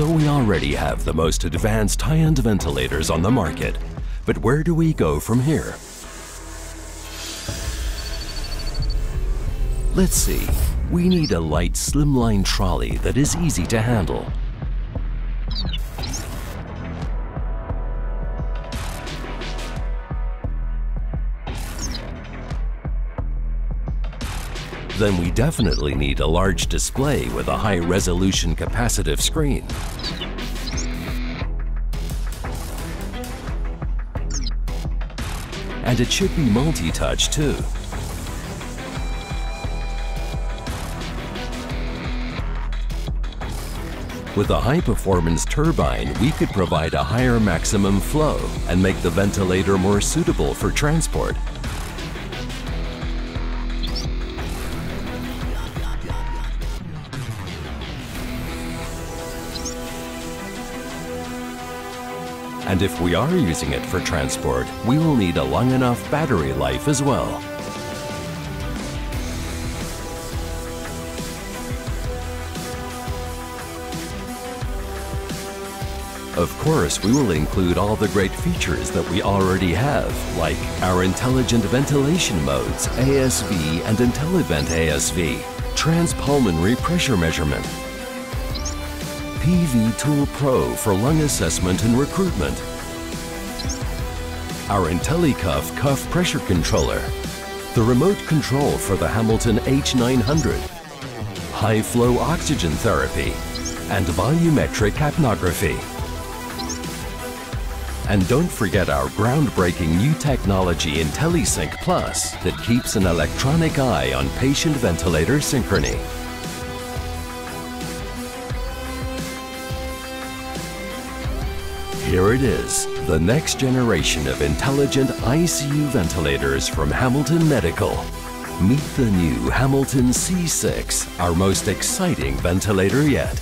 So we already have the most advanced high-end ventilators on the market. But where do we go from here? Let's see. We need a light, slimline trolley that is easy to handle. Then we definitely need a large display with a high-resolution capacitive screen. And it should be multi-touch too. With a high-performance turbine, we could provide a higher maximum flow and make the ventilator more suitable for transport. And if we are using it for transport, we will need a long enough battery life as well. Of course, we will include all the great features that we already have, like our intelligent ventilation modes, ASV and INTELLiVENT ASV, transpulmonary pressure measurement, PV Tool Pro for lung assessment and recruitment, our INTELLiCuff cuff pressure controller, the remote control for the Hamilton H900, high-flow oxygen therapy, and volumetric capnography. And don't forget our groundbreaking new technology INTELLiSync Plus that keeps an electronic eye on patient ventilator synchrony. Here it is, the next generation of intelligent ICU ventilators from Hamilton Medical. Meet the new Hamilton C6, our most exciting ventilator yet.